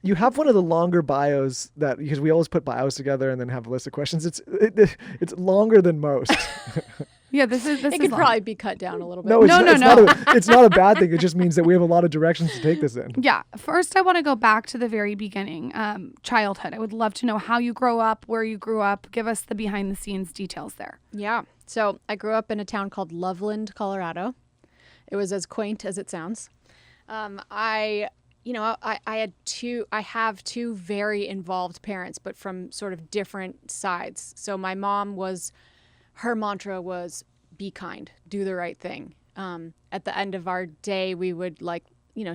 You have one of the longer bios because we always put bios together and then have a list of questions. It's longer than most. Yeah, this is It could probably be cut down a little bit. No, it's No. it's not a bad thing. It just means that we have a lot of directions to take this in. Yeah. First, I want to go back to the very beginning, childhood. I would love to know how you grow up, where you grew up. Give us the behind the scenes details there. Yeah. So I grew up in a town called Loveland, Colorado. It was as quaint as it sounds. I have two very involved parents, but from sort of different sides. So my mom her mantra was be kind, do the right thing. At the end of our day, we would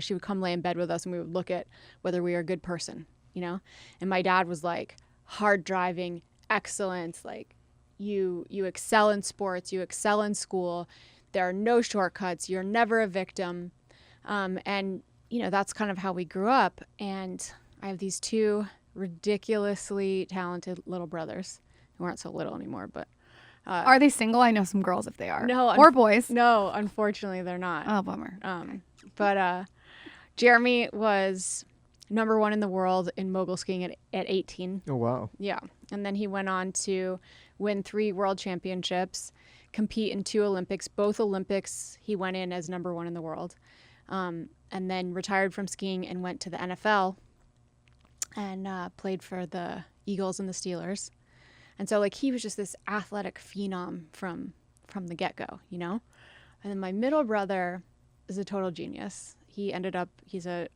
she would come lay in bed with us and we would look at whether we were a good person, and my dad was like hard driving, excellence, like you excel in sports, you excel in school. There are no shortcuts. You're never a victim. And that's kind of how we grew up. And I have these two ridiculously talented little brothers who aren't so little anymore, but Are they single? I know some girls if they are. No. Or boys. No, unfortunately they're not. Oh, bummer. But Jeremy was number 1 in the world in mogul skiing at 18. Oh, wow. Yeah. And then he went on to win 3 world championships, compete in 2 Olympics. Both Olympics he went in as number 1 in the world. And then retired from skiing and went to the NFL and played for the Eagles and the Steelers. And so he was just this athletic phenom from the get-go, And then my middle brother is a total genius. He's a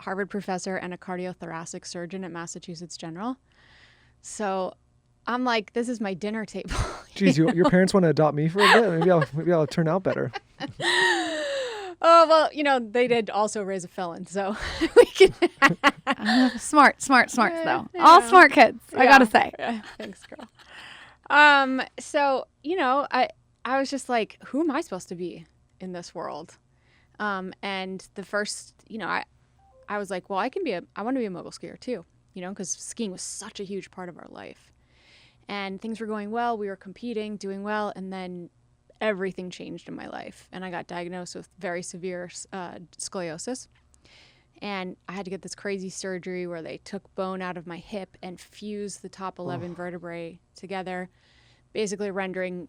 Harvard professor and a cardiothoracic surgeon at Massachusetts General. So I'm like, this is my dinner table. Geez, your parents want to adopt me for a bit? Maybe I'll turn out better. Oh, well, they did also raise a felon, so we can. Smart though. All smart kids, I gotta say. Yeah, thanks, girl. So, I was just like, who am I supposed to be in this world? And the first, I was like, well, I want to be a mogul skier too, because skiing was such a huge part of our life. And things were going well. We were competing, doing well. And then everything changed in my life. And I got diagnosed with very severe scoliosis. And I had to get this crazy surgery where they took bone out of my hip and fused the top 11 vertebrae together, basically rendering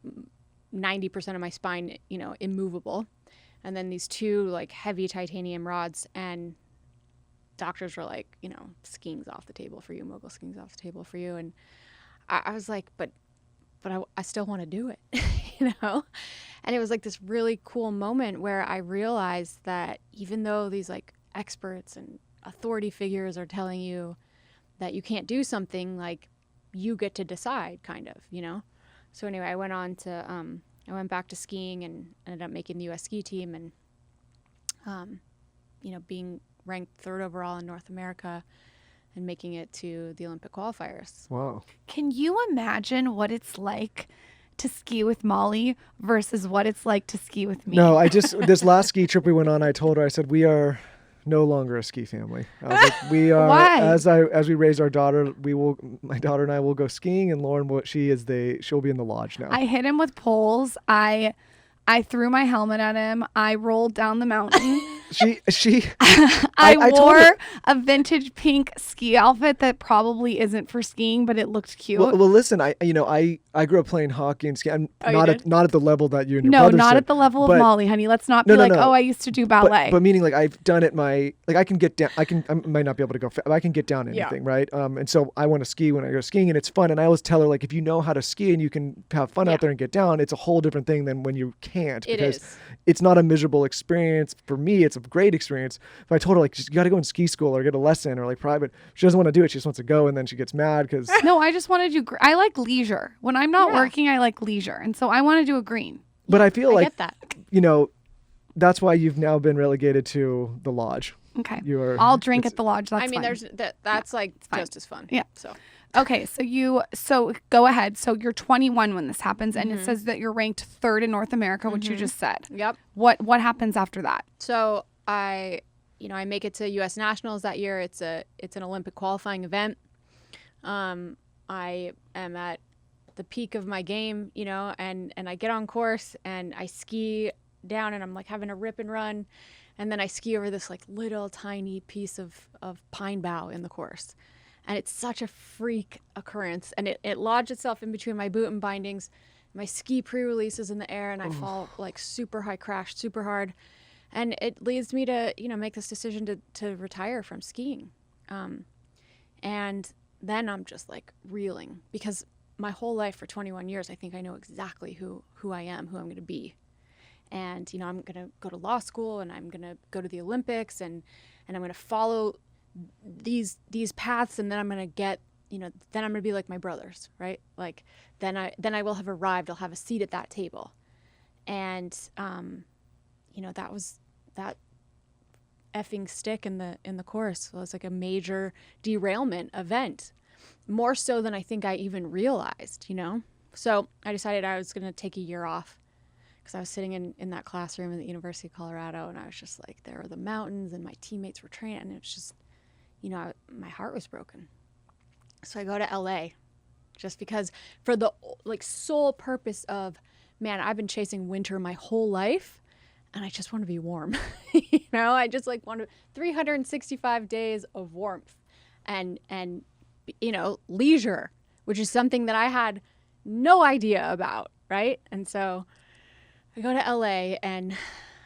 90% of my spine, immovable. And then these 2 heavy titanium rods, and doctors were like, skiing's off the table for you, mogul skiing's off the table for you. And I was like, but I still want to do it, And it was this really cool moment where I realized that even though these experts and authority figures are telling you that you can't do something, you get to decide, kind of, So anyway, I went back to skiing and ended up making the U.S. ski team and, being ranked 3rd overall in North America and making it to the Olympic qualifiers. Wow. Can you imagine what it's like to ski with Molly versus what it's like to ski with me? No, this last ski trip we went on, I told her, I said, we are no longer a ski family. I was like, we are. Why? As we raise our daughter, my daughter and I will go skiing, and Lauren, she'll be in the lodge now. I hit him with poles. I threw my helmet at him. I rolled down the mountain. I wore a vintage pink ski outfit that probably isn't for skiing, but it looked cute. Well, listen, I grew up playing hockey and skiing. Not at the level that you and your no, brother not did, at the level of Molly, honey. Let's not be no. oh, I used to do ballet. But meaning I've done it. I can get down. I might not be able to go. But I can get down anything, right? And so I want to ski when I go skiing, and it's fun. And I always tell her if you know how to ski and you can have fun out there and get down, it's a whole different thing than when you can't. It's not a miserable experience for me. It's a great experience. If I told her you got to go in ski school or get a lesson or private, she doesn't want to do it. She just wants to go, and then she gets mad because. No, I just want to do. I like leisure. When I'm not working, I like leisure, and so I want to do a green. But I feel I get that. That's why you've now been relegated to the lodge. Okay. I'll drink at the lodge. That's fine. That's just as fun. Yeah. So. Okay, so go ahead. So you're 21 when this happens, and it says that you're ranked 3rd in North America, which you just said. Yep. What happens after that? So I make it to U.S. Nationals that year. It's an Olympic qualifying event. I am at the peak of my game, and I get on course and I ski down and I'm having a rip and run, And then I ski over this like little tiny piece of pine bough in the course. And it's such a freak occurrence. And it lodged itself in between my boot and bindings. My ski pre-release is in the air and I fall like super high, crash super hard. And it leads me to, make this decision to retire from skiing. And then I'm just like reeling because my whole life for 21 years, I think I know exactly who I am, who I'm going to be. And, I'm going to go to law school and I'm going to go to the Olympics and I'm going to follow these paths. And then I'm going to get, then I'm going to be like my brothers, right? Like then I will have arrived. I'll have a seat at that table. And, that effing stick in the course was like a major derailment event, more so than I think I even realized, So I decided I was going to take a year off because I was sitting in that classroom at the University of Colorado and I was just like, there were the mountains and my teammates were training and it was just, my heart was broken. So I go to LA just because for the like sole purpose of, man, I've been chasing winter my whole life. And I just want to be warm, I just like want 365 days of warmth and leisure, which is something that I had no idea about. Right. And so I go to LA and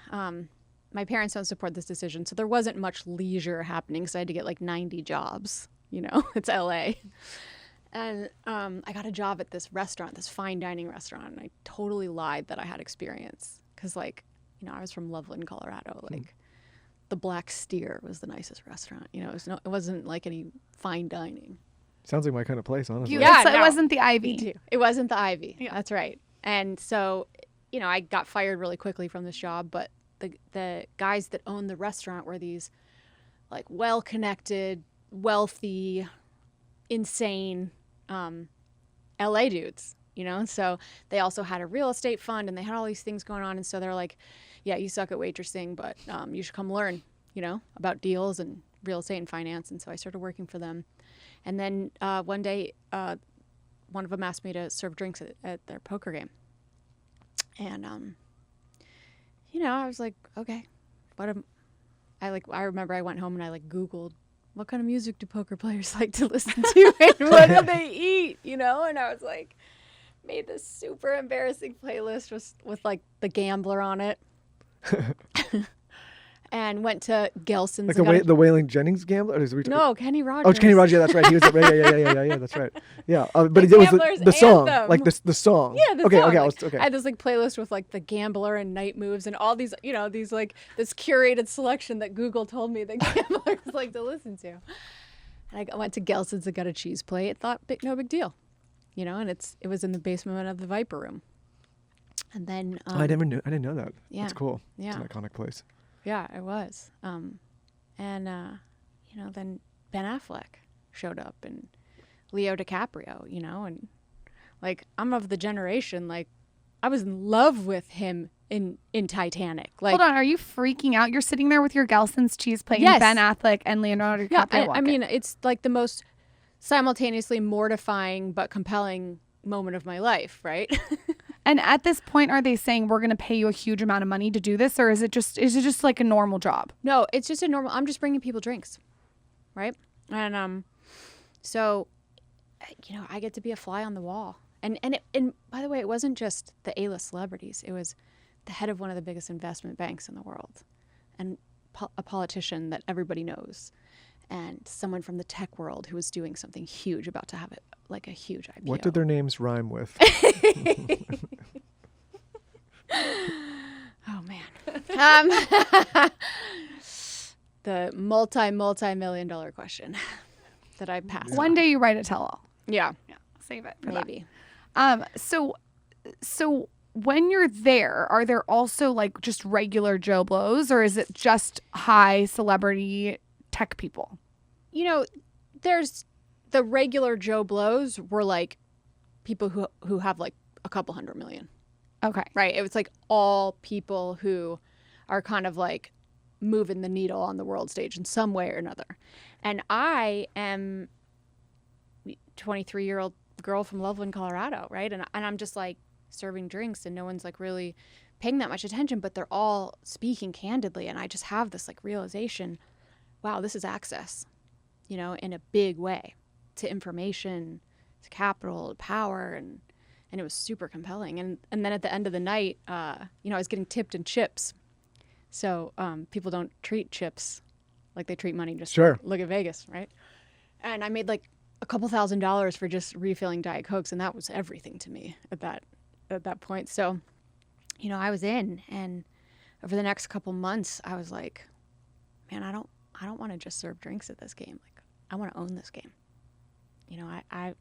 my parents don't support this decision. So there wasn't much leisure happening. So I had to get like 90 jobs, it's LA. And I got a job at this restaurant, this fine dining restaurant. And I totally lied that I had experience because I was from Loveland, Colorado. Like the Black Steer was the nicest restaurant. It wasn't like any fine dining. Sounds like my kind of place, honestly. It wasn't the Ivy. Me too. It wasn't the Ivy. Yeah. That's right. And so, I got fired really quickly from this job, but the guys that owned the restaurant were these like well-connected, wealthy, insane LA dudes. So they also had a real estate fund and they had all these things going on. And so they're like, yeah, you suck at waitressing, but you should come learn, about deals and real estate and finance. And so I started working for them. And then one day, one of them asked me to serve drinks at their poker game. And, I was like, okay, I remember I went home and I like Googled, what kind of music do poker players like to listen to and what do they eat, And I was like, made this super embarrassing playlist with like The Gambler on it. And went to Gelson's. Like the Waylon Jennings Gambler? No, Kenny Rogers. Oh, it's Kenny Rogers. Yeah, that's right. He was yeah, that's right. Yeah, but it was the song, anthem. like the song. Yeah, the okay, song. Okay. I had this like playlist with like The Gambler and Night Moves and all these, these like this curated selection that Google told me that gamblers like to listen to. And I went to Gelson's and got a cheese plate. Thought no big deal. And it was in the basement of the Viper Room. And then I didn't know that. Yeah, that's cool. Yeah, it's an iconic place. Yeah, it was. Then Ben Affleck showed up and Leo DiCaprio, and like I'm of the generation like I was in love with him in Titanic. Like, hold on, are you freaking out? You're sitting there with your Gelson's cheese plate yes. and Ben Affleck and Leonardo DiCaprio. I mean, it's like the most simultaneously mortifying but compelling moment of my life, right? And at this point, are they saying we're going to pay you a huge amount of money to do this, or is it just like a normal job? No, it's just a normal. I'm just bringing people drinks, right? And so, I get to be a fly on the wall. And by the way, it wasn't just the A-list celebrities. It was the head of one of the biggest investment banks in the world, and a politician that everybody knows, and someone from the tech world who was doing something huge, about to have it like a huge IPO. What did their names rhyme with? Oh man. The multi-million-dollar question that I passed. One day you write a tell-all. Yeah. Save it for Maybe. that. So when you're there, are there also like just regular Joe Blows, or is it just high celebrity tech people? There's the regular Joe Blows were like people who have like a couple 100 million. Okay. Right. It was like all people who are kind of like moving the needle on the world stage in some way or another. And I am a 23-year-old girl from Loveland, Colorado, right? And I'm just like serving drinks and no one's like really paying that much attention, but they're all speaking candidly. And I just have this like realization, wow, this is access, you know, in a big way to information, to capital, to power. And it was super compelling. And then at the end of the night, you know, I was getting tipped in chips. So people don't treat chips like they treat money. Just Sure. look at Vegas, right? And I made like a couple $1,000s for just refilling Diet Cokes, and that was everything to me at that point. So, you know, I was in, and over the next couple months, I was like, man, I don't want to just serve drinks at this game. Like, I want to own this game. You know,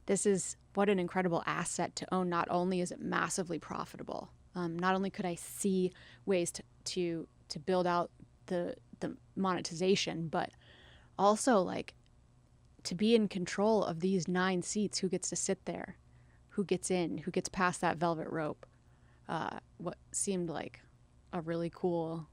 this is what an incredible asset to own. Not only is it massively profitable, not only could I see ways to build out the monetization, but also like to be in control of these 9 seats, who gets to sit there, who gets in, who gets past that velvet rope. What seemed like a really cool,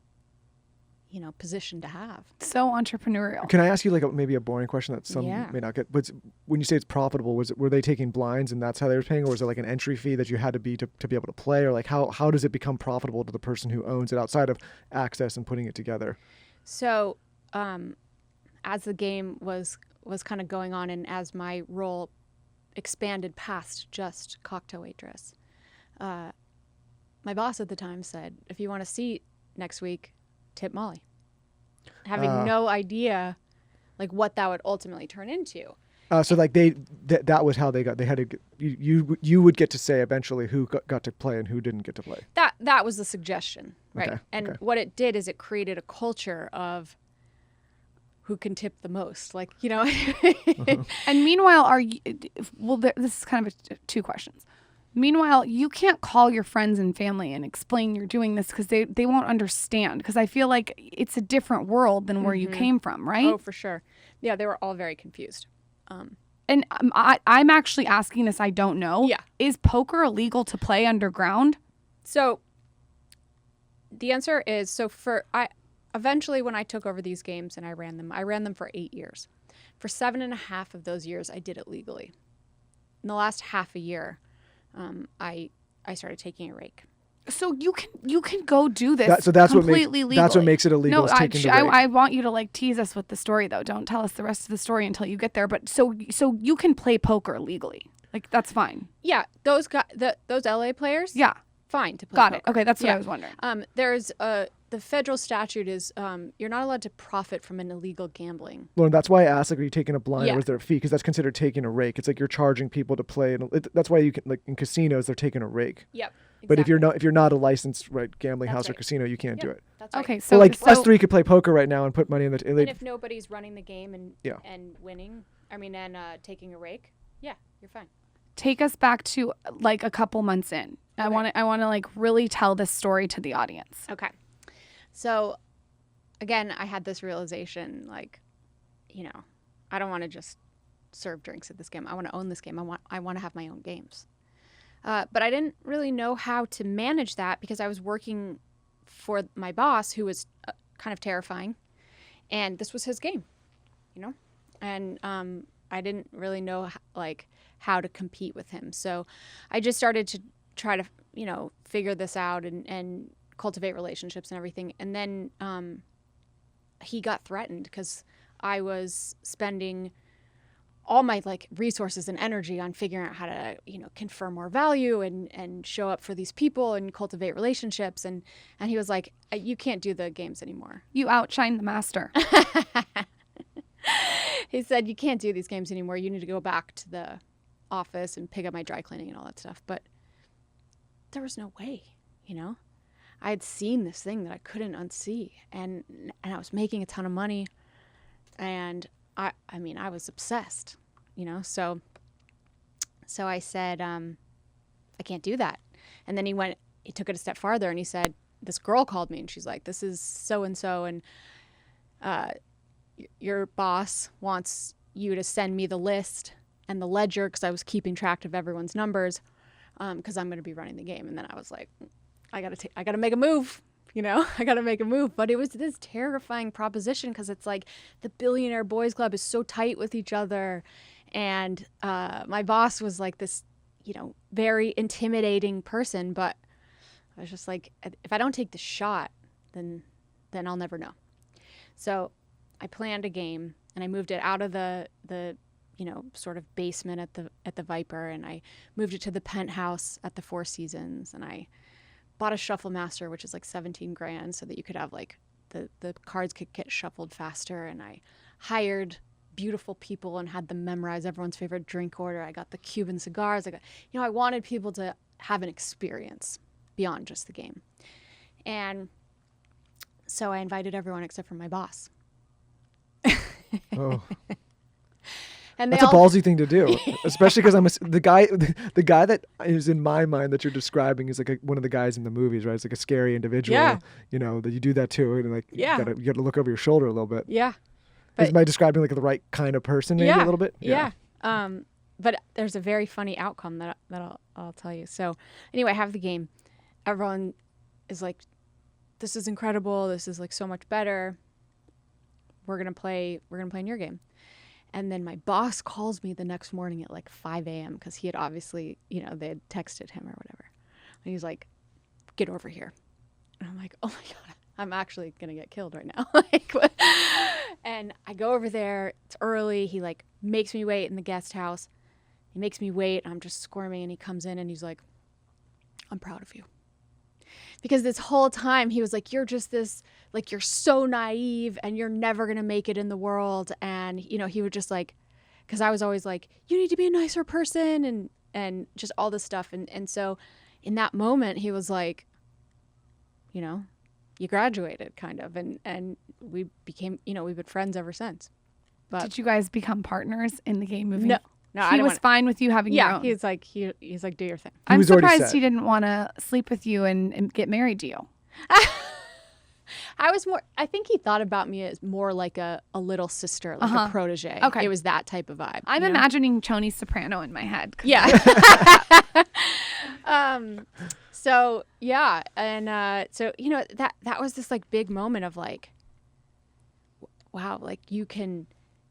you know, position to have. So entrepreneurial. Can I ask you like maybe a boring question that some Yeah. may not get? But when you say it's profitable, were they taking blinds and that's how they were paying, or was it like an entry fee that you had to be able to play, or like how does it become profitable to the person who owns it outside of access and putting it together? So, as the game was kind of going on, and as my role expanded past just cocktail waitress, my boss at the time said, "If you want a seat next week, tip Molly," having no idea like what that would ultimately turn into. So like that was how they had to get, you would get to say eventually who got to play and who didn't get to play. That was the suggestion, right? Okay, And okay. what it did is it created a culture of who can tip the most, like, you know. And meanwhile, this is kind of 2 questions. Meanwhile, you can't call your friends and family and explain you're doing this because they won't understand, because I feel like it's a different world than where you came from, right? Oh, for sure. Yeah, they were all very confused. And I'm actually asking this, I don't know. Yeah. Is poker illegal to play underground? So the answer is, eventually when I took over these games and I ran them for 8 years. For 7.5 of those years, I did it legally. In the last half a year, I started taking a rake. So you can go do this That's completely legally. That's what makes it illegal. No, is taking the rake. I want you to like tease us with the story though. Don't tell us the rest of the story until you get there. But so you can play poker legally. Like that's fine. Yeah, those LA players. Yeah. Fine to play Got poker. it. Okay, that's what Yeah. I was wondering. There's the federal statute is you're not allowed to profit from an illegal gambling. Lauren, that's why I asked, like, are you taking a blind Yeah. or is there a fee? Because that's considered taking a rake. It's like you're charging people to play, and that's why you can, like in casinos, they're taking a rake. Yep. But if you're not a licensed gambling That's house or right. casino, you can't do Yep. it. That's right. Okay, So so like so, us 3 could play poker right now and put money in the. And if nobody's running the game and Yeah. and winning, and taking a rake, yeah, you're fine. take us back to like a couple months in. I want to like really tell this story to the audience. Okay. So, again, I had this realization, like, you know, I don't want to just serve drinks at this game. I want to own this game. I want to have my own games. But I didn't really know how to manage that because I was working for my boss, who was kind of terrifying, and this was his game, you know, and I didn't really know how to compete with him. So I just started to try to, you know, figure this out and cultivate relationships and everything. And then he got threatened because I was spending all my resources and energy on figuring out how to, you know, confer more value and show up for these people and cultivate relationships. And he was like, you can't do the games anymore. You outshine the master. He said, you can't do these games anymore. You need to go back to the office and pick up my dry cleaning and all that stuff. But there was no way, you know. I had seen this thing that I couldn't unsee, and I was making a ton of money, and I mean, I was obsessed, you know. So I said, I can't do that. And then he took it a step farther, and he said, this girl called me, and she's like, this is so and so, and your boss wants you to send me the list and the ledger, because I was keeping track of everyone's numbers, because I'm going to be running the game. And then I was like, I got to make a move, you know. I got to make a move. But it was this terrifying proposition because it's like the Billionaire Boys Club is so tight with each other, and my boss was like this, you know, very intimidating person. But I was just like, if I don't take the shot, then I'll never know. So I planned a game, and I moved it out of the sort of basement at the Viper, and I moved it to the penthouse at the Four Seasons, and I bought a shuffle master, which is like $17,000, so that you could have like the cards could get shuffled faster. And I hired beautiful people and had them memorize everyone's favorite drink order. I got the Cuban cigars. I wanted people to have an experience beyond just the game. And so I invited everyone except for my boss. Oh. And that's a ballsy thing to do, especially because the guy that is in my mind that you're describing is like one of the guys in the movies, right? It's like a scary individual, that you do that to, and like you got to look over your shoulder a little bit. Yeah. Am I describing like the right kind of person maybe a little bit? Yeah. But there's a very funny outcome that I'll tell you. So anyway, I have the game. Everyone is like, this is incredible. This is like so much better. We're going to play in your game. And then my boss calls me the next morning at like 5 a.m. because he had obviously, they had texted him or whatever. And he's like, get over here. And I'm like, oh my God, I'm actually going to get killed right now. And I go over there. It's early. He like makes me wait in the guest house. He makes me wait. I'm just squirming. And he comes in and he's like, I'm proud of you. Because this whole time he was like, you're just this, like, you're so naive and you're never going to make it in the world. And, he would just like, because I was always like, you need to be a nicer person and just all this stuff. And so in that moment, he was like, you graduated kind of. And we became, we've been friends ever since. But did you guys become partners in the game movie? No, he was fine with you having your own. He's like, do your thing. I'm surprised he didn't want to sleep with you and get married to you. I think he thought about me as more like a little sister, like a protege. Okay. It was that type of vibe. I'm imagining Tony Soprano in my head. Yeah. So yeah. And, so, that was this like big moment of like, wow, like you can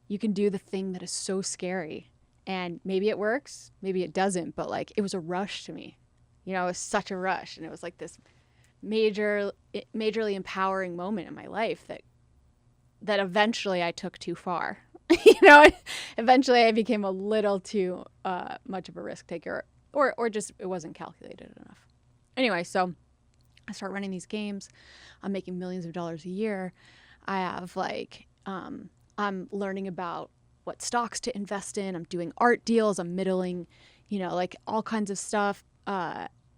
do the thing that is so scary. And maybe it works, maybe it doesn't, but like it was a rush to me. It was such a rush, and it was like this majorly empowering moment in my life that eventually I took too far. Eventually I became a little too much of a risk taker, or just it wasn't calculated enough. Anyway, so I start running these games. I'm making millions of dollars a year. I have like I'm learning about what stocks to invest in. I'm doing art deals. I'm middling, like all kinds of stuff.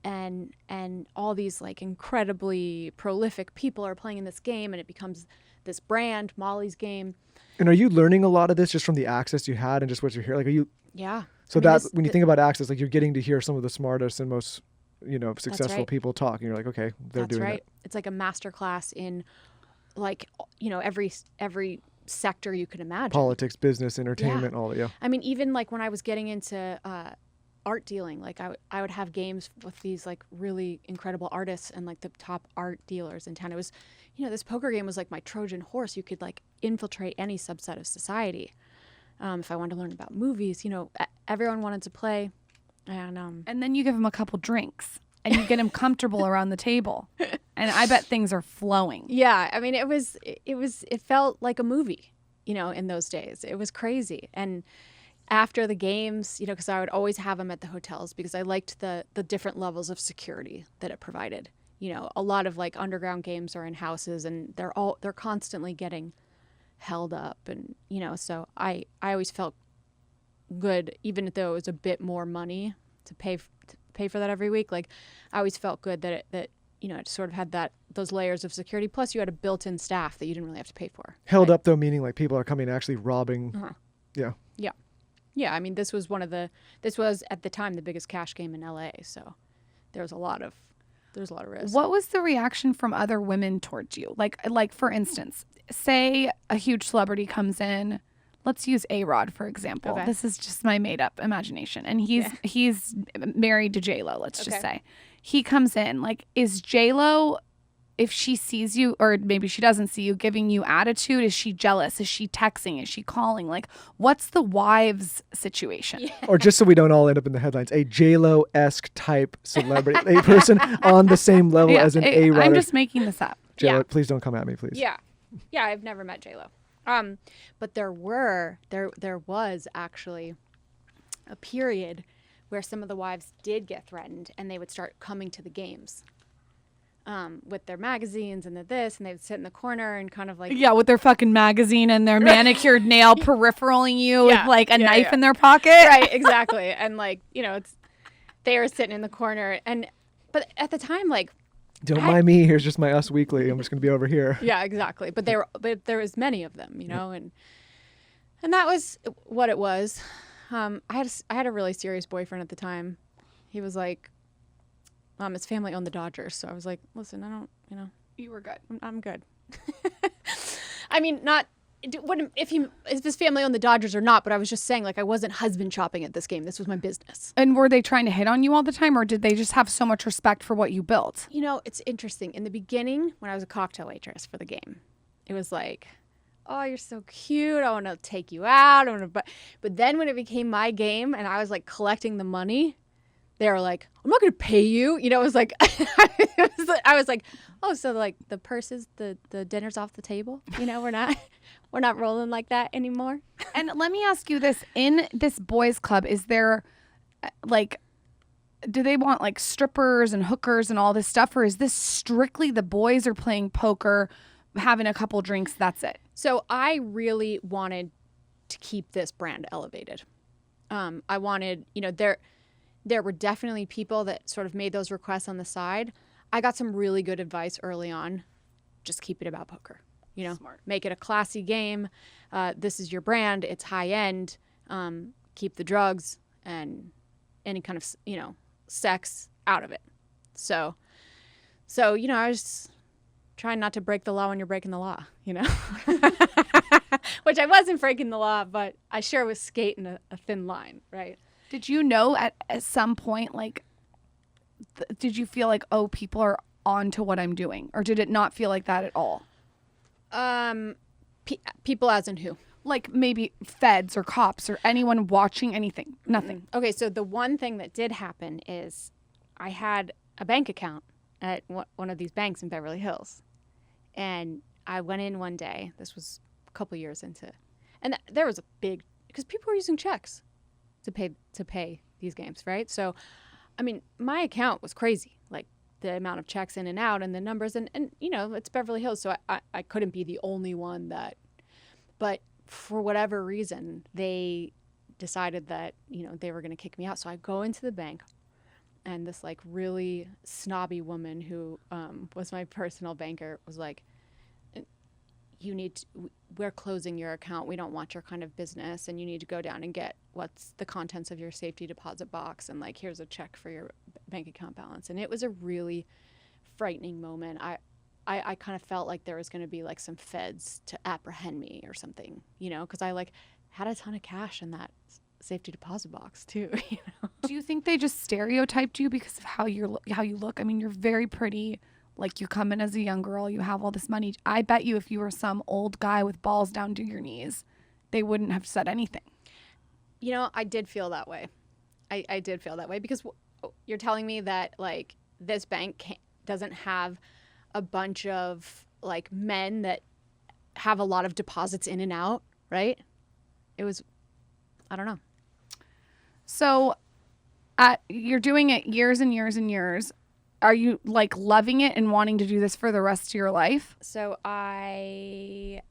And all these like incredibly prolific people are playing in this game, and it becomes this brand, Molly's Game. And are you learning a lot of this just from the access you had and just what you're hearing? Like, are you? Yeah. So when you think about access, like you're getting to hear some of the smartest and most, successful people talk, and you're like, okay, they're doing that. It's like a masterclass in like, every sector you could imagine. Politics, business, entertainment, all that, yeah. I mean, even like when I was getting into art dealing, like I would have games with these like really incredible artists and like the top art dealers in town. It was, this poker game was like my Trojan horse. You could like infiltrate any subset of society. If I wanted to learn about movies, everyone wanted to play. And then you give them a couple drinks and you get them comfortable around the table. And I bet things are flowing. Yeah. I mean, it felt like a movie, in those days. It was crazy. And after the games, because I would always have them at the hotels because I liked the different levels of security that it provided. A lot of like underground games are in houses, and they're constantly getting held up. And, so I always felt good, even though it was a bit more money to pay for that every week. Like I always felt good that it sort of had those layers of security. Plus you had a built-in staff that you didn't really have to pay for. Held up though, meaning like people are coming actually robbing. Uh-huh. Yeah. Yeah. Yeah. I mean, this was at the time the biggest cash game in LA. So there was a lot of risk. What was the reaction from other women towards you? Like for instance, say a huge celebrity comes in. Let's use A-Rod, for example. Okay. This is just my made-up imagination. And he's married to J-Lo, let's just say. He comes in. Like, is J-Lo if she sees you, or maybe she doesn't see you, giving you attitude? Is she jealous? Is she texting? Is she calling? Like, what's the wives situation? Yeah. Or just so we don't all end up in the headlines, a J-Lo-esque type celebrity, a person on the same level as an A-Rod. I'm just making this up. J-Lo, please don't come at me, please. Yeah. Yeah, I've never met J-Lo. But there was actually a period where some of the wives did get threatened, and they would start coming to the games. With their magazines and this, and they would sit in the corner and kind of like... Yeah, with their fucking magazine and their manicured nail peripheraling you with like a knife in their pocket. Right, exactly. And like, they were sitting in the corner. But at the time, like... Don't mind me, here's just my Us Weekly. I'm just going to be over here. Yeah, exactly. But there was many of them, and that was what it was. I had a really serious boyfriend at the time. He was like... his family owned the Dodgers, so I was like, listen, I don't, You were good. I'm good. I mean, not if his family owned the Dodgers or not, but I was just saying, like, I wasn't husband shopping at this game. This was my business. And were they trying to hit on you all the time, or did they just have so much respect for what you built? It's interesting. In the beginning, when I was a cocktail waitress for the game, it was like, oh, you're so cute. I want to take you out. But then when it became my game and I was like collecting the money, they were like, I'm not going to pay you. It was like, I was like, oh, so like the purses, the dinner's off the table. We're not rolling like that anymore. And let me ask you this. In this boys club, is there like, do they want like strippers and hookers and all this stuff? Or is this strictly the boys are playing poker, having a couple drinks, that's it? So I really wanted to keep this brand elevated. I wanted, there were definitely people that sort of made those requests on the side. I got some really good advice early on. Just keep it about poker. Smart. Make it a classy game. This is your brand. It's high end. Keep the drugs and any kind of, sex out of it. So, I was trying not to break the law when you're breaking the law, which I wasn't breaking the law, but I sure was skating a thin line, right? Did you know at some point, like, did you feel like, oh, people are on to what I'm doing? Or did it not feel like that at all? People as in who? Like maybe feds or cops or anyone watching anything? Nothing. Okay, so the one thing that did happen is I had a bank account at one of these banks in Beverly Hills. And I went in one day. This was a couple years into, and there was a big, because people were using checks to pay these games, right? So, I mean, my account was crazy, like the amount of checks in and out and the numbers, and it's Beverly Hills, so I couldn't be the only one that, but for whatever reason, they decided that, they were going to kick me out. So I go into the bank, and this like really snobby woman who was my personal banker was like, we're closing your account. We don't want your kind of business, and you need to go down and get what's the contents of your safety deposit box, and like, here's a check for your bank account balance. And it was a really frightening moment. I kind of felt like there was going to be like some feds to apprehend me or something, because I like had a ton of cash in that safety deposit box too. Do you think they just stereotyped you because of how you look? I mean, you're very pretty. Like, you come in as a young girl, you have all this money. I bet you if you were some old guy with balls down to your knees, they wouldn't have said anything. I did feel that way. I did feel that way because you're telling me that like this bank doesn't have a bunch of like men that have a lot of deposits in and out, right? It was, I don't know. So you're doing it years and years and years. Are you like loving it and wanting to do this for the rest of your life? So I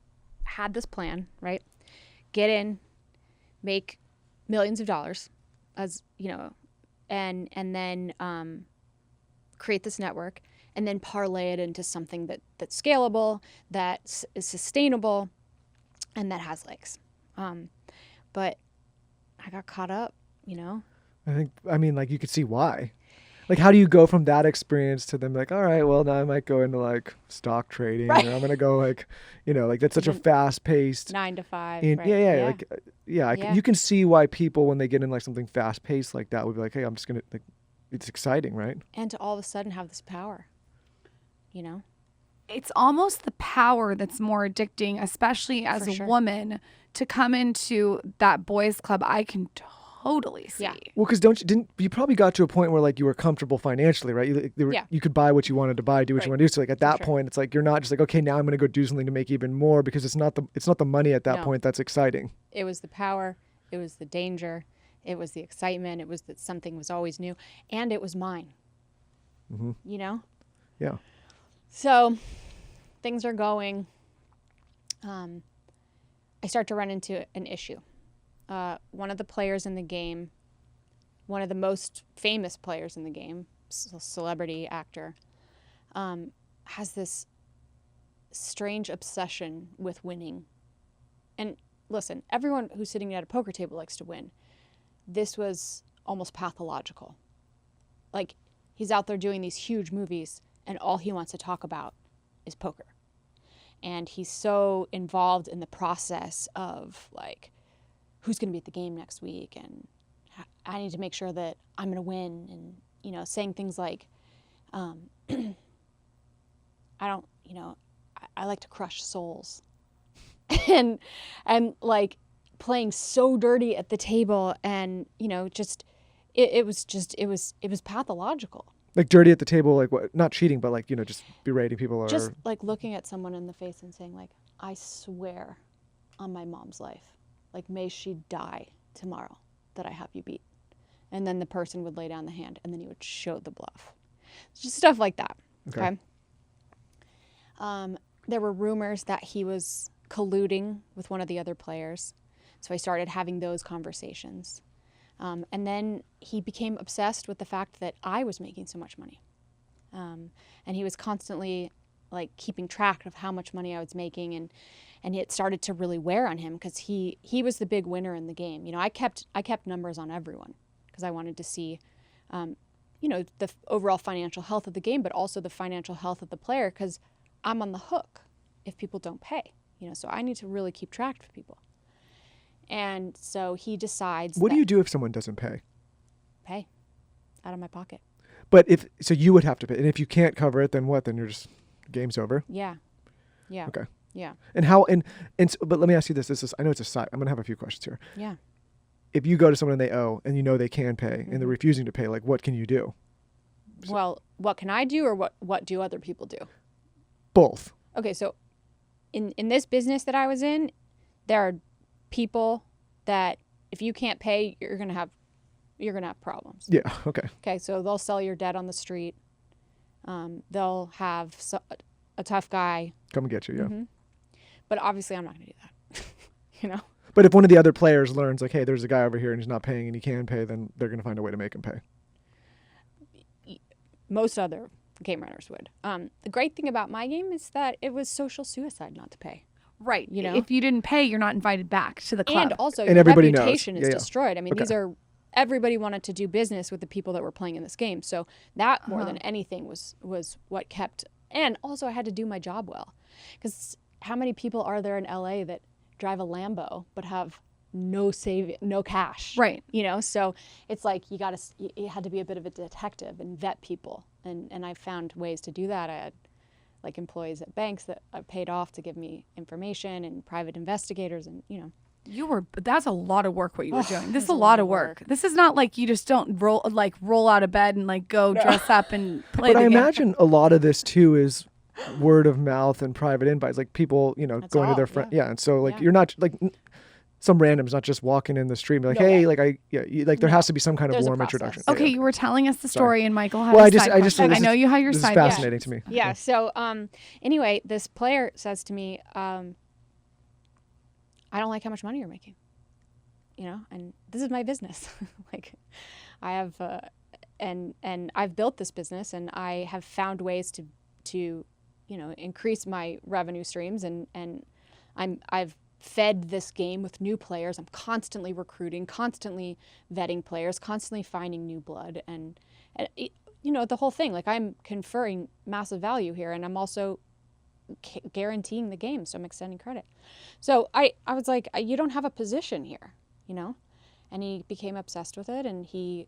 had this plan, right? Get in, make millions of dollars, as and then create this network, and then parlay it into something that's scalable, that is sustainable, and that has legs. But I got caught up, I mean, like, you could see why. Like, how do you go from that experience to them like, all right, well, now I might go into like stock trading, right, or I'm going to go like, like that's such a fast paced 9 to 5. Right? You can see why people, when they get in like something fast paced like that, would be like, hey, I'm just going to, like, it's exciting, right? And to all of a sudden have this power, it's almost the power that's more addicting, especially as For a sure. woman, to come into that boys club. I can totally see. Yeah. Well, because you probably got to a point where like you were comfortable financially, right? Yeah. You could buy what you wanted to buy, do what you Right. want to do. So like at that sure. point, it's like you're not just like, okay, now I'm going to go do something to make even more, because it's not the money at that No. point that's exciting. It was the power. It was the danger. It was the excitement. It was that something was always new, and it was mine. Mm-hmm. You know. Yeah. So things are going. I start to run into an issue. One of the players in the game, one of the most famous players in the game, celebrity actor, has this strange obsession with winning. And listen, everyone who's sitting at a poker table likes to win. This was almost pathological. Like, he's out there doing these huge movies, and all he wants to talk about is poker. And he's so involved in the process of, like, who's going to be at the game next week, and I need to make sure that I'm going to win, and, you know, saying things like, I don't, you know, I like to crush souls. and like playing so dirty at the table, and, you know, just it was pathological. Like dirty at the table, like what? Not cheating, but like, you know, just berating people, or Just like looking at someone in the face and saying, like, I swear on my mom's life, like, may she die tomorrow that I have you beat. And then the person would lay down the hand, and then he would show the bluff. Just stuff like that. Okay. There were rumors that he was colluding with one of the other players. So I started having those conversations. And then he became obsessed with the fact that I was making so much money. And he was constantly, like, keeping track of how much money I was making, and it started to really wear on him, because he was the big winner in the game. You know, I kept numbers on everyone, because I wanted to see, you know, the overall financial health of the game, but also the financial health of the player, because I'm on the hook if people don't pay. You know, so I need to really keep track of people. And so he decides. What do you do if someone doesn't pay? Pay out of my pocket. But so you would have to pay, and if you can't cover it, then what? Then you're just, game's over. Yeah. Yeah. Okay. Yeah. And how? But let me ask you this. I know it's a side. I'm gonna have a few questions here. Yeah. If you go to someone and they owe, and you know they can pay, Mm-hmm. and they're refusing to pay, like, what can you do? Well, what can I do, or what do other people do? Both. Okay, so in this business that I was in, there are people that if you can't pay, you're gonna have problems. Yeah. Okay. Okay, so they'll sell your debt on the street. They'll have a tough guy. Come and get you. Yeah. Mm-hmm. But obviously, I'm not gonna do that. You know. But if one of the other players learns, like, hey, there's a guy over here and he's not paying and he can pay, then they're gonna find a way to make him pay. Most other game runners would. The great thing about my game is that it was social suicide not to pay. Right. You know? If you didn't pay, you're not invited back to the club. And also, And your everybody knows. reputation is Yeah, yeah. destroyed. I mean, Okay. everybody wanted to do business with the people that were playing in this game. So that more than anything was what kept. And also, I had to do my job well, because how many people are there in LA that drive a Lambo but have no cash? Right. You know, so it's like you had to be a bit of a detective and vet people, and I found ways to do that. I had, like, employees at banks that I paid off to give me information, and private investigators, and, you know. That's a lot of work what you were doing. This is a lot of work. This is not like you just don't roll out of bed and, like, go dress up and play But the I game. imagine a lot of this too is word of mouth and private invites, like people, you know, That's going to all, their friend. yeah. Yeah. And so, like, Yeah. you're not like some randoms, not just walking in the street and be like, No hey, way. like there has to be some kind of There's a warm process. introduction. Okay, Yeah. you were telling us the Sorry. story, and Michael had Well, a I just, side question. this I know is- you have your this side is fascinating to me. Yeah. So, anyway, this player says to me, I don't like how much money you're making. You know, and this is my business. Like, I have, and I've built this business, and I have found ways to, you know, increase my revenue streams, and I've fed this game with new players. I'm constantly recruiting, constantly vetting players, constantly finding new blood, and you know, the whole thing. Like, I'm conferring massive value here, and I'm also guaranteeing the game, so I'm extending credit. So I was like, you don't have a position here, you know? And he became obsessed with it, and he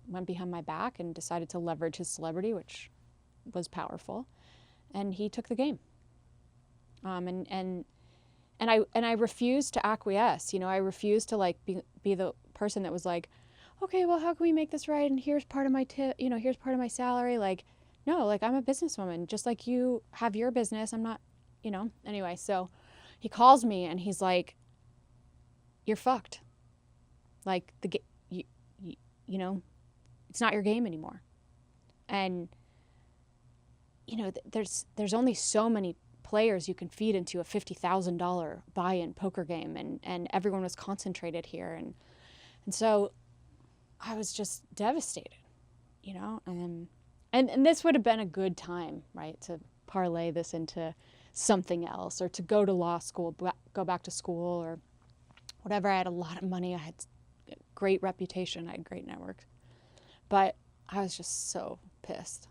went behind my back and decided to leverage his celebrity, which was powerful. and he took the game. And I refused to acquiesce. You know, I refused to like be the person that was like, okay, well, how can we make this right? And here's part of my here's part of my salary. Like, no, like I'm a businesswoman, just like you have your business. I'm not, anyway. So he calls me and he's like, you're fucked. Like it's not your game anymore. And, there's only so many players you can feed into a $50,000 buy-in poker game, and everyone was concentrated here. And so I was just devastated, and this would have been a good time, right, to parlay this into something else, or to go to law school, go back to school, or whatever. I had a lot of money. I had a great reputation. I had great networks. But I was just so pissed,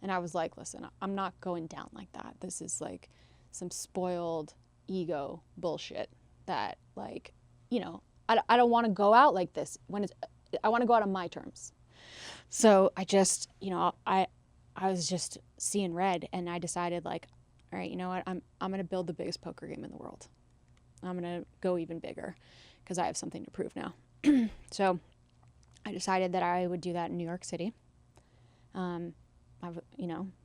And I was like, listen, I'm not going down like that. This is like some spoiled ego bullshit that, like, I don't want to go out like this I want to go out on my terms. So I just, I was just seeing red, and I decided, like, all right, you know what? I'm going to build the biggest poker game in the world. I'm going to go even bigger because I have something to prove now. So I decided that I would do that in New York City.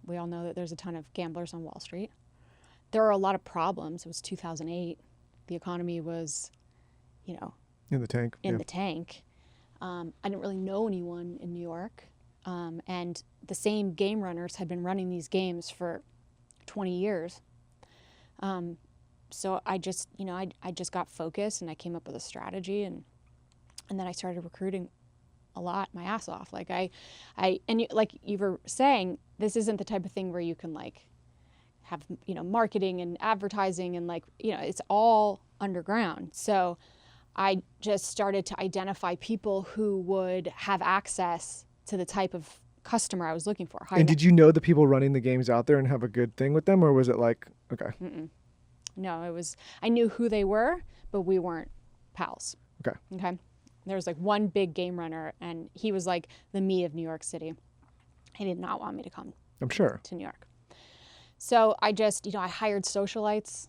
We all know that there's a ton of gamblers on Wall Street. There are a lot of problems. It was 2008. The economy was, in the tank. The tank. I didn't really know anyone in New York. And the same game runners had been running these games for 20 years. So I just, I just got focused, and I came up with a strategy, and then I started recruiting a lot, my ass off. Like like you were saying, this isn't the type of thing where you can like have, marketing and advertising and like, it's all underground. So I just started to identify people who would have access to the type of customer I was looking for. And did you know the people running the games out there and have a good thing with them, or was it like, okay? No, I knew who they were, but we weren't pals. Okay. There was like one big game runner, and he was like the me of New York City. He did not want me to come. I'm sure. To New York. So I just, I hired socialites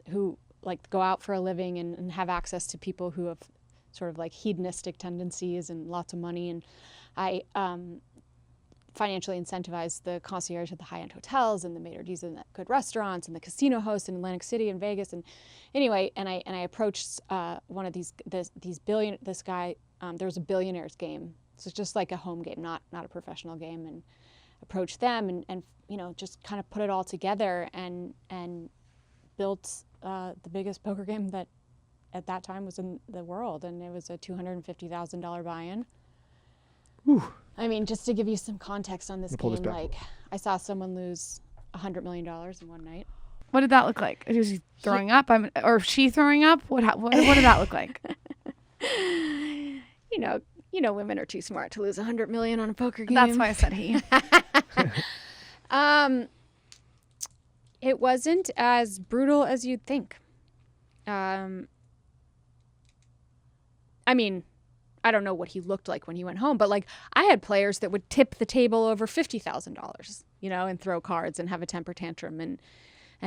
who like go out for a living and have access to people who have sort of like hedonistic tendencies and lots of money. And I financially incentivized the concierge at the high-end hotels and the maitre d's in the good restaurants and the casino hosts in Atlantic City and Vegas. And anyway, and I approached one of this guy. There was a billionaires game. So it's just like a home game, not a professional game, and approached them and just kind of put it all together and built the biggest poker game that at that time was in the world. And it was a $250,000 buy-in. Whew. I mean, just to give you some context on this game, like I saw someone lose $100 million in one night. What did that look like? Was he throwing up? Or she throwing up? What did that look like? Women are too smart to lose $100 million on a poker game. That's why I said he. It wasn't as brutal as you'd think. I mean, I don't know what he looked like when he went home, but like I had players that would tip the table over $50,000, and throw cards and have a temper tantrum, and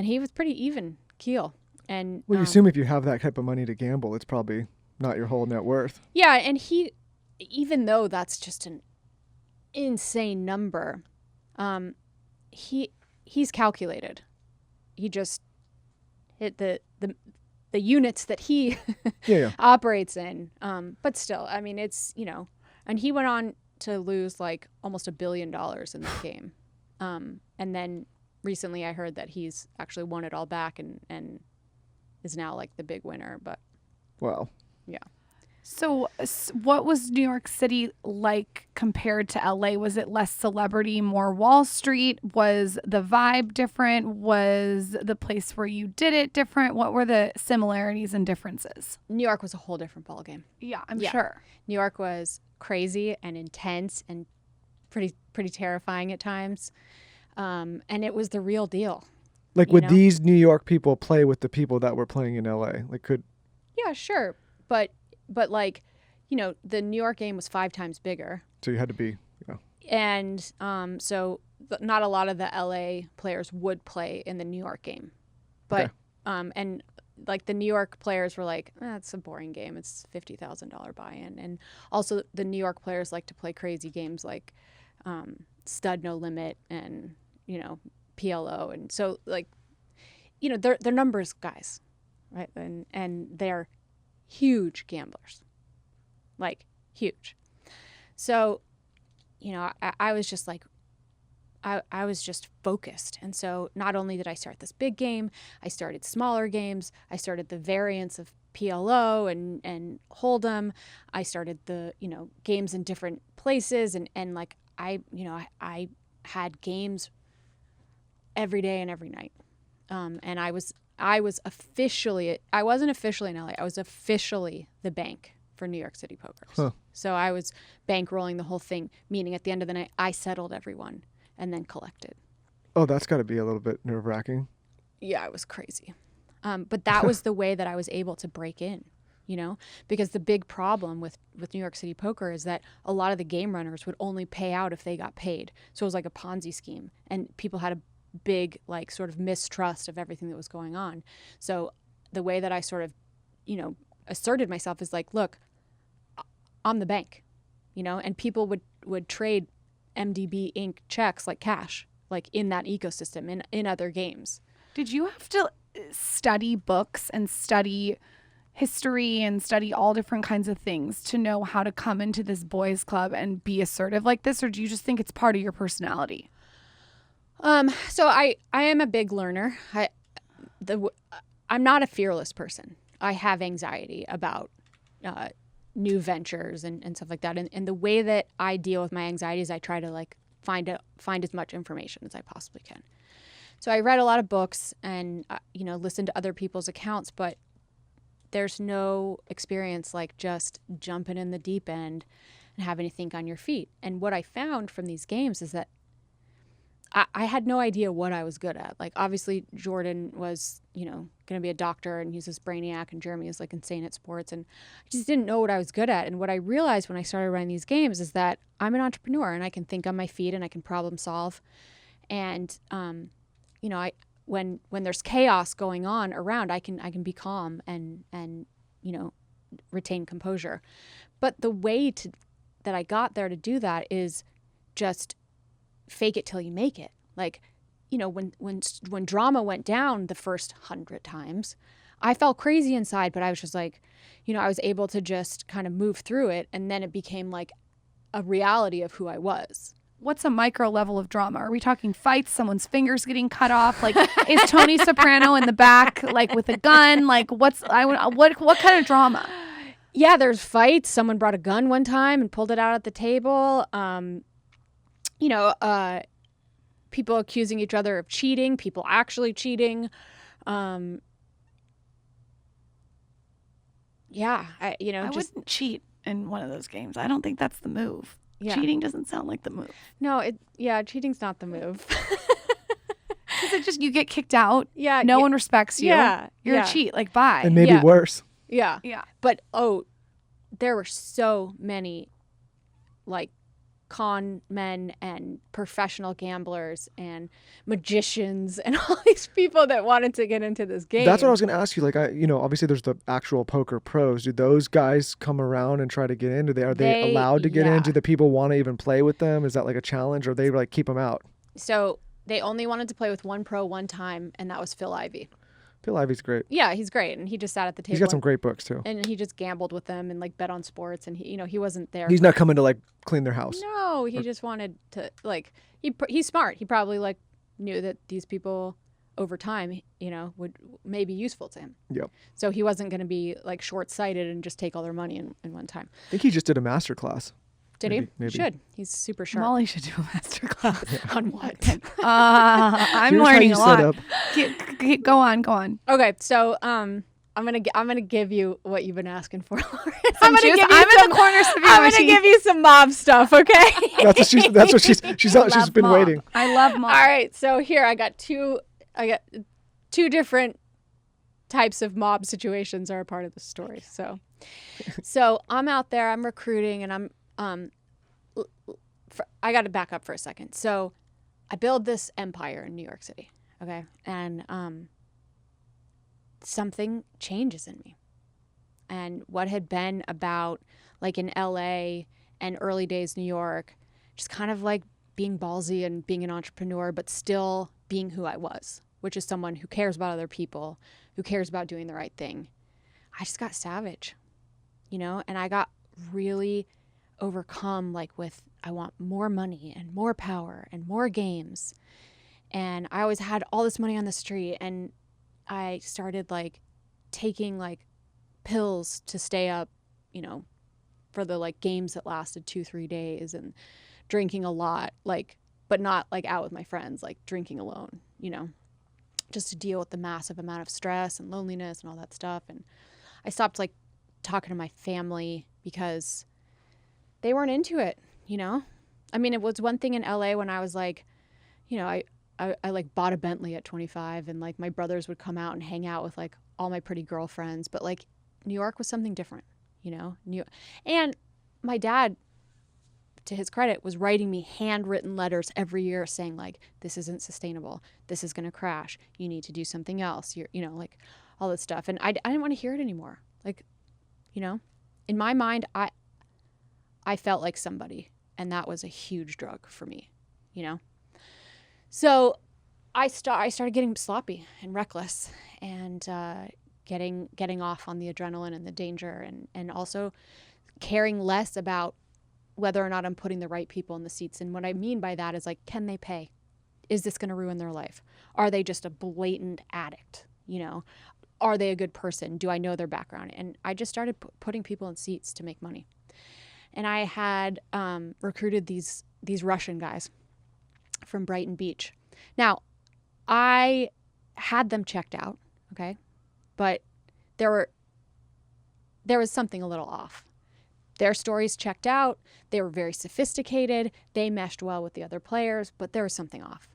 he was pretty even keel. And well, you assume if you have that type of money to gamble, it's probably not your whole net worth. Yeah, and he, even though that's just an insane number, he's calculated. He just hit the units that he operates in. But still, I mean, it's, and he went on to lose like almost $1 billion in that game. And then recently I heard that he's actually won it all back and is now like the big winner. But wow. Yeah. So what was New York City like compared to LA? Was it less celebrity, more Wall Street? Was the vibe different? Was the place where you did it different? What were the similarities and differences? New York was a whole different ballgame. Yeah, I'm sure. New York was crazy and intense and pretty terrifying at times. And it was the real deal. Like, would these New York people play with the people that were playing in LA? Like, could... Yeah, sure. But like, the New York game was 5 times bigger. So you had to be, And so not a lot of the LA players would play in the New York game, but and like the New York players were like, it's a boring game. It's $50,000 buy-in, and also the New York players like to play crazy games like Stud No Limit and PLO, and so like they're numbers guys, right? And they're huge gamblers, like huge. So I was just like, I was just focused. And so not only did I start this big game, I started smaller games. I started the variants of PLO and Hold'em. I started the, games in different places. And like, I had games every day and every night. And I wasn't officially in LA. I was officially the bank for New York City Poker. Huh. So I was bankrolling the whole thing, meaning at the end of the night, I settled everyone and then collected. Oh, that's got to be a little bit nerve-wracking. Yeah, it was crazy. But that was the way that I was able to break in, because the big problem with New York City Poker is that a lot of the game runners would only pay out if they got paid. So it was like a Ponzi scheme, and people had a big like sort of mistrust of everything that was going on. So the way that I sort of, asserted myself is like, look, I'm the bank, and people would trade MDB Inc. checks like cash, like in that ecosystem in other games. Did you have to study books and study history and study all different kinds of things to know how to come into this boys club and be assertive like this, or do you just think it's part of your personality? So I am a big learner. I'm not a fearless person. I have anxiety about new ventures and stuff like that. And the way that I deal with my anxiety is I try to like find as much information as I possibly can. So I read a lot of books and listened to other people's accounts, but there's no experience like just jumping in the deep end and having to think on your feet. And what I found from these games is that I had no idea what I was good at. Like, obviously, Jordan was, going to be a doctor, and he's this brainiac, and Jeremy is, like, insane at sports. And I just didn't know what I was good at. And what I realized when I started running these games is that I'm an entrepreneur, and I can think on my feet, and I can problem solve. And, when there's chaos going on around, I can be calm and retain composure. But the way that I got there to do that is just fake it till you make it. Like, when drama went down the first 100 times, I felt crazy inside, but I was just like, I was able to just kind of move through it, and then it became like a reality of who I was. What's a micro level of drama? Are we talking fights, someone's fingers getting cut off? Like, is Tony Soprano in the back, like with a gun? Like, what kind of drama? Yeah, there's fights. Someone brought a gun one time and pulled it out at the table. People accusing each other of cheating, people actually cheating. I wouldn't cheat in one of those games. I don't think that's the move. Yeah. Cheating doesn't sound like the move. No, cheating's not the move. Because it just, you get kicked out. Yeah. No one respects you. Yeah. You're a cheat. Like, bye. And maybe worse. Yeah. Yeah. But, there were so many, like, con men and professional gamblers and magicians and all these people that wanted to get into this game. That's what I was going to ask you. Like, obviously there's the actual poker pros. Do those guys come around and try to get in? Are they allowed to get in? Do the people want to even play with them? Is that like a challenge, or they like keep them out? So they only wanted to play with one pro one time, and that was Phil Ivey. Phil Ivey's great. Yeah, he's great, and he just sat at the table. He's got some great books too. And he just gambled with them and like bet on sports, and he wasn't there. He's not coming to like clean their house. No, he just wanted to like he's smart. He probably like knew that these people over time, would may be useful to him. Yep. So he wasn't going to be like short-sighted and just take all their money in one time. I think he just did a master class. Did maybe, he? Maybe. Should. He's super sharp. Molly should do a master class. On what? I'm Here's learning a how you lot. Go on. Okay, so I'm gonna give you what you've been asking for, Lauren. I'm in the corner sipping my I'm gonna tea. give you some mob stuff, okay? That's what she's been mob. waiting. I love mob. All right, so here I got two different types of mob situations are a part of the story. So I'm out there, I'm recruiting, and I got to back up for a second. So I build this empire in New York City, okay? And something changes in me. And what had been about, like in LA and early days New York, just kind of like being ballsy and being an entrepreneur, but still being who I was, which is someone who cares about other people, who cares about doing the right thing. I just got savage, you know? And I got really overcome, like with, I want more money and more power and more games. And I always had all this money on the street, and I started like taking like pills to stay up, you know, for the like games that lasted 2-3 days, and drinking a lot, like, but not like out with my friends, like drinking alone, you know, just to deal with the massive amount of stress and loneliness and all that stuff. And I stopped like talking to my family because they weren't into it, you know? I mean, it was one thing in LA when I was like, you know, I like bought a Bentley at 25, and like my brothers would come out and hang out with like all my pretty girlfriends. But like New York was something different, you know? And my dad, to his credit, was writing me handwritten letters every year saying like, this isn't sustainable. This is going to crash. You need to do something else. You know, like all this stuff. And I didn't want to hear it anymore. Like, you know, in my mind, I felt like somebody, and that was a huge drug for me, you know? So I started getting sloppy and reckless, and getting off on the adrenaline and the danger, and also caring less about whether or not I'm putting the right people in the seats. And what I mean by that is like, can they pay? Is this going to ruin their life? Are they just a blatant addict? You know, are they a good person? Do I know their background? And I just started putting people in seats to make money. And I had recruited these Russian guys from Brighton Beach. Now, I had them checked out, okay? But there was something a little off. Their stories checked out. They were very sophisticated. They meshed well with the other players, but there was something off.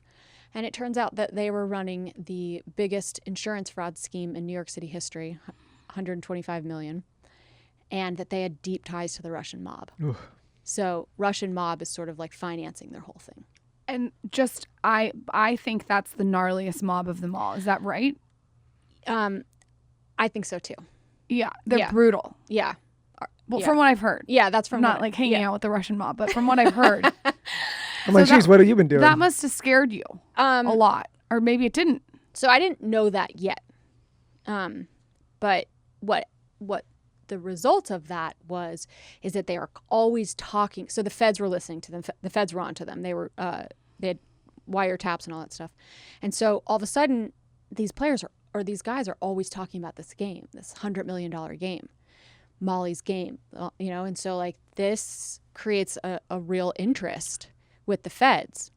And it turns out that they were running the biggest insurance fraud scheme in New York City history, $125 million, and that they had deep ties to the Russian mob. Oof. So Russian mob is sort of like financing their whole thing. And just, I think that's the gnarliest mob of them all. Is that right? I think so too. Yeah, they're Yeah. brutal. Yeah. Well, Yeah. from what I've heard. Yeah, that's from I'm not what- like hanging yeah. out with the Russian mob, but from what I've heard. I'm like, So geez, that- what have you been doing? That must have scared you a lot. Or maybe it didn't. So I didn't know that yet. But what the result of that is that they are always talking. So the feds were listening to them. The feds were onto them. They had wiretaps and all that stuff. And so all of a sudden, these players these guys are always talking about this game, this $100 million game, Molly's game, you know. And so like this creates a real interest with the feds.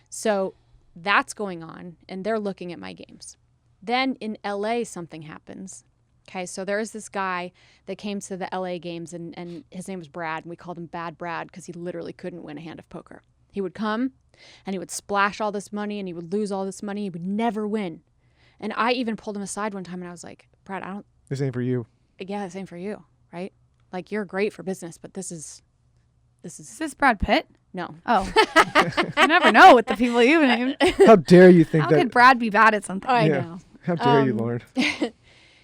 So that's going on, and they're looking at my games. Then in LA, something happens. Okay, so there is this guy that came to the LA games, and his name was Brad, and we called him Bad Brad because he literally couldn't win a hand of poker. He would come, and he would splash all this money, and he would lose all this money. He would never win. And I even pulled him aside one time, and I was like, Brad, This ain't for you. yeah, same for you, right? Like, you're great for business, but this is Is this Brad Pitt? no. Oh. You never know with the people you named. How dare you think How that? could Brad be bad at something? I Yeah. know. How dare you, Lauren?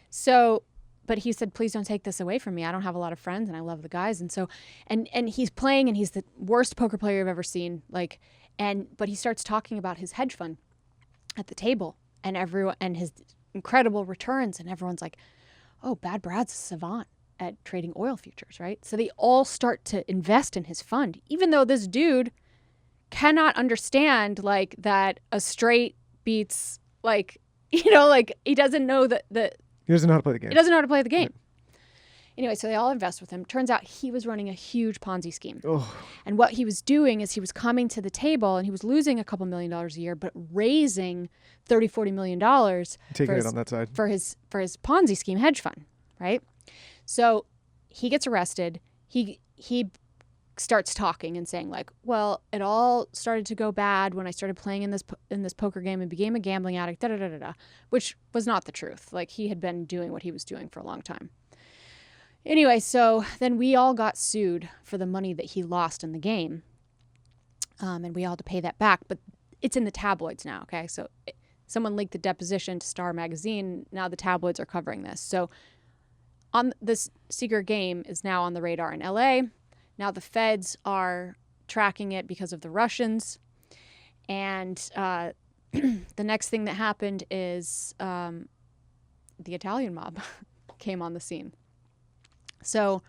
So, but he said, please don't take this away from me. I don't have a lot of friends, and I love the guys. And so, and he's playing, and he's the worst poker player I've ever seen. Like, but he starts talking about his hedge fund at the table, and everyone, and his incredible returns, and everyone's like, oh, Bad Brad's a savant at trading oil futures, right? So they all start to invest in his fund, even though this dude cannot understand like that a straight beats like, you know, like he doesn't know that He doesn't know how to play the game. he doesn't know how to play the game. Anyway, so they all invest with him. Turns out he was running a huge Ponzi scheme. Oh, And what he was doing is he was coming to the table, and he was losing a couple $1 million a year, but raising $30-40 million taking it on that side. for his Ponzi scheme hedge fund, right? So he gets arrested. He starts talking and saying like, well, it all started to go bad when I started playing in this poker game and became a gambling addict, which was not the truth. Like, he had been doing what he was doing for a long time. Anyway, so then we all got sued for the money that he lost in the game, and we all had to pay that back. But it's in the tabloids now. Okay. So someone leaked the deposition to Star Magazine. Now the tabloids are covering this. So this secret game is now on the radar in LA. Now the feds are tracking it because of the Russians. And the next thing that happened is the Italian mob came on the scene. So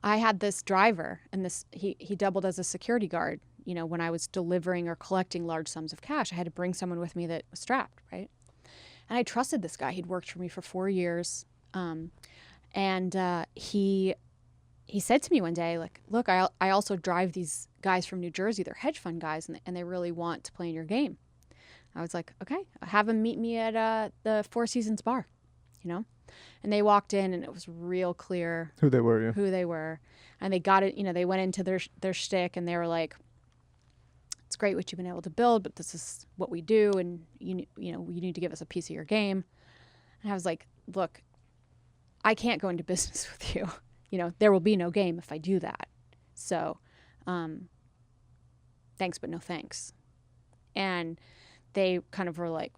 I had this driver, and he doubled as a security guard. You know, when I was delivering or collecting large sums of cash, I had to bring someone with me that was strapped, right? And I trusted this guy. He'd worked for me for 4 years. And he said to me one day, like, look, I also drive these guys from New Jersey. They're hedge fund guys, and they really want to play in your game. I was like, okay, have them meet me at the Four Seasons bar, you know? And they walked in, and it was real clear who they were. Yeah. Who they were. And they got it, you know, they went into their shtick, and they were like, it's great what you've been able to build, but this is what we do, and you know, you need to give us a piece of your game. And I was like, look, I can't go into business with you. You know, there will be no game if I do that. So, thanks, but no thanks. And they kind of were like,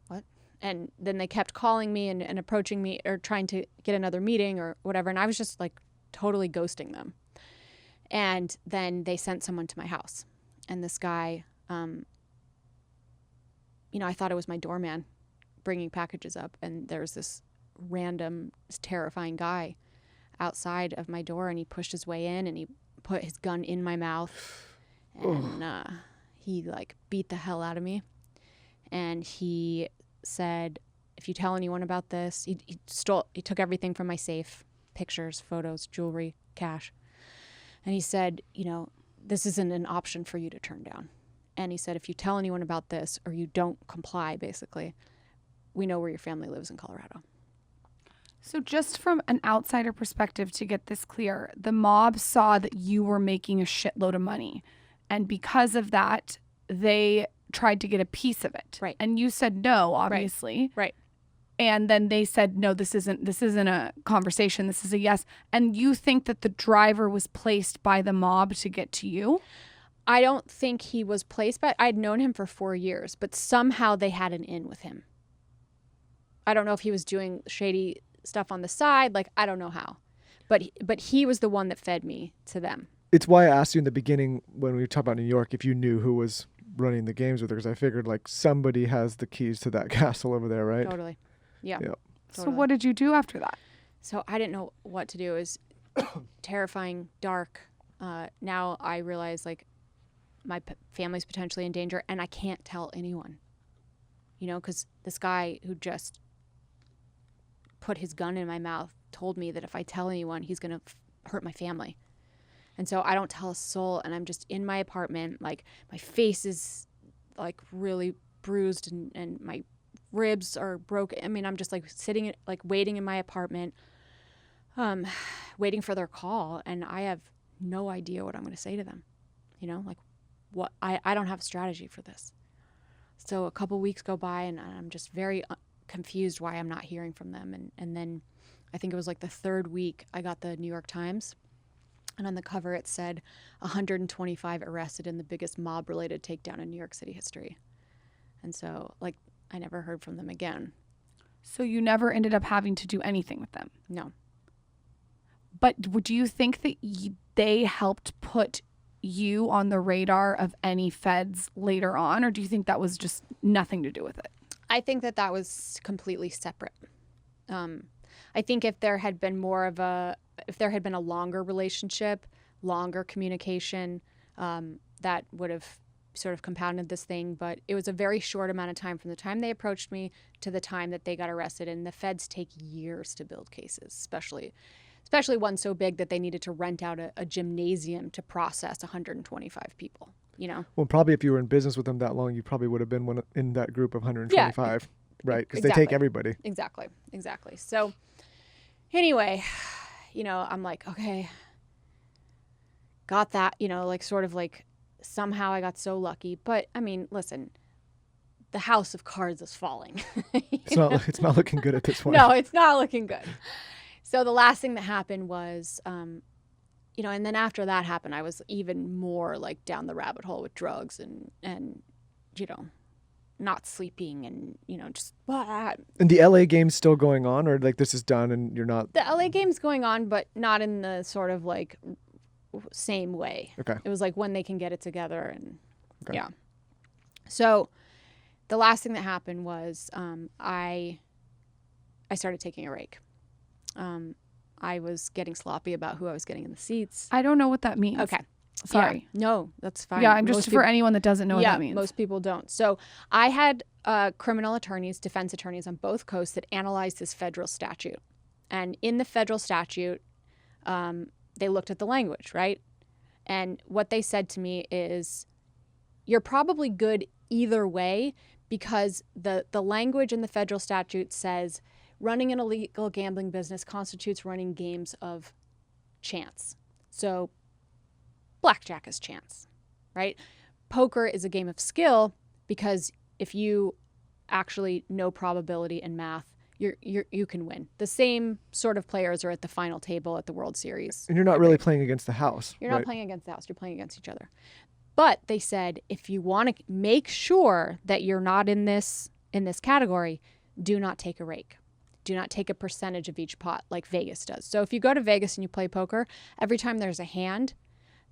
what? And then they kept calling me and approaching me or trying to get another meeting or whatever. And I was just like totally ghosting them. And then they sent someone to my house. And this guy, you know, I thought it was my doorman bringing packages up. And there's this random, terrifying guy outside of my door, and he pushed his way in, and he put his gun in my mouth, and he like beat the hell out of me. And he said, if you tell anyone about this, he took everything from my safe, pictures, photos, jewelry, cash. And he said, you know, this isn't an option for you to turn down. And he said, if you tell anyone about this or you don't comply, basically, we know where your family lives in Colorado. So just from an outsider perspective, to get this clear, the mob saw that you were making a shitload of money. And because of that, they tried to get a piece of it. Right. And you said no, obviously. Right. And then they said, no, this isn't a conversation. This is a yes. And you think that the driver was placed by the mob to get to you? I don't think he was placed, but I'd known him for 4 years, but somehow they had an in with him. I don't know if he was doing shady stuff on the side. Like, I don't know how, but he was the one that fed me to them. It's why I asked you in the beginning when we talked about New York, if you knew who was running the games with her, because I figured like somebody has the keys to that castle over there, right? Totally. Yeah. Yep. So what did you do after that? So I didn't know what to do. It was terrifying, dark. Now I realize like my family's potentially in danger, and I can't tell anyone, you know, because this guy who just put his gun in my mouth told me that if I tell anyone, he's going to hurt my family. And so I don't tell a soul, and I'm just in my apartment. Like, my face is like really bruised, and my ribs are broken. I mean, I'm just like sitting, like waiting in my apartment, waiting for their call. And I have no idea what I'm going to say to them. You know, like what, I don't have a strategy for this. So a couple weeks go by, and I'm just very confused why I'm not hearing from them. And then I think it was like the third week I got the New York Times, and on the cover it said 125 arrested in the biggest mob related takedown in New York City history. And so like I never heard from them again. So you never ended up having to do anything with them? No. But do you think that they helped put you on the radar of any feds later on, or do you think that was just nothing to do with it? I think that was completely separate. I think if there had been a longer relationship, longer communication, that would have sort of compounded this thing. But it was a very short amount of time from the time they approached me to the time that they got arrested. And the feds take years to build cases, especially one so big that they needed to rent out a gymnasium to process 125 people, you know? Well, probably if you were in business with them that long, you probably would have been one in that group of 125, yeah, right? Because exactly. They take everybody. Exactly. So anyway, you know, I'm like, okay, got that, you know, like sort of like somehow I got so lucky. But I mean, listen, the house of cards is falling. It's not looking good at this point. No, it's not looking good. So the last thing that happened was, you know, and then after that happened, I was even more like down the rabbit hole with drugs and not sleeping and, just blah. And the LA game's still going on, or like this is done and you're not? The LA game's going on, but not in the sort of like same way. Okay. It was like when they can get it together and Okay. yeah. So the last thing that happened was I started taking a rake. I was getting sloppy about who I was getting in the seats. I don't know what that means. Okay. Sorry. Yeah. No, that's fine. Yeah, I'm just for anyone that doesn't know what that means. Most people don't. So I had criminal attorneys, defense attorneys on both coasts that analyzed this federal statute. And in the federal statute, they looked at the language, right? And what they said to me is, you're probably good either way because the language in the federal statute says running an illegal gambling business constitutes running games of chance. So blackjack is chance, right? Poker is a game of skill because if you actually know probability and math, you can win. The same sort of players are at the final table at the World Series. And you're not really playing against the house. You're not playing against the house. You're playing against each other. But they said, if you want to make sure that you're not in this category, do not take a rake. Do not take a percentage of each pot like Vegas does. So if you go to Vegas and you play poker, every time there's a hand,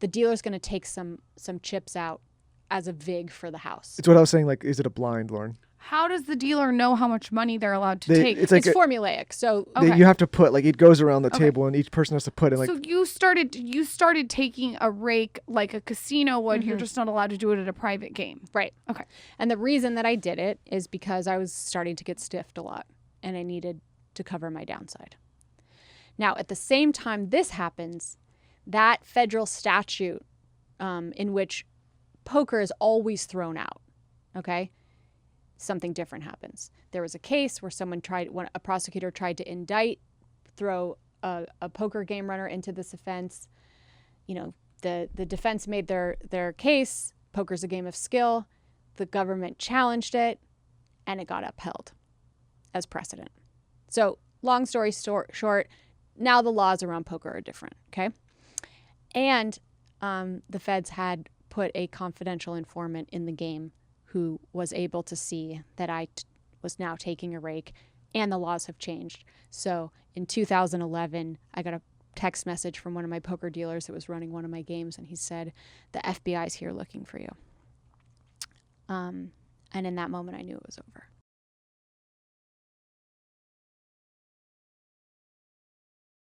the dealer's going to take some chips out as a vig for the house. It's what I was saying, like, is it a blind, Lauren? How does the dealer know how much money they're allowed to take? It's like formulaic. So you have to put, like, it goes around the table and each person has to put in, like. So you started taking a rake like a casino would. Mm-hmm. You're just not allowed to do it at a private game. Right. Okay. And the reason that I did it is because I was starting to get stiffed a lot and I needed to cover my downside. Now, at the same time this happens, that federal statute in which poker is always thrown out, okay? Something different happens. There was a case where a prosecutor tried to throw a poker game runner into this offense. The defense made their case. Poker's a game of skill. The government challenged it, and it got upheld as precedent. So, long story short, now the laws around poker are different, okay? And the feds had put a confidential informant in the game who was able to see that I was now taking a rake, and the laws have changed. So in 2011, I got a text message from one of my poker dealers that was running one of my games, and he said, the FBI's here looking for you. And in that moment, I knew it was over.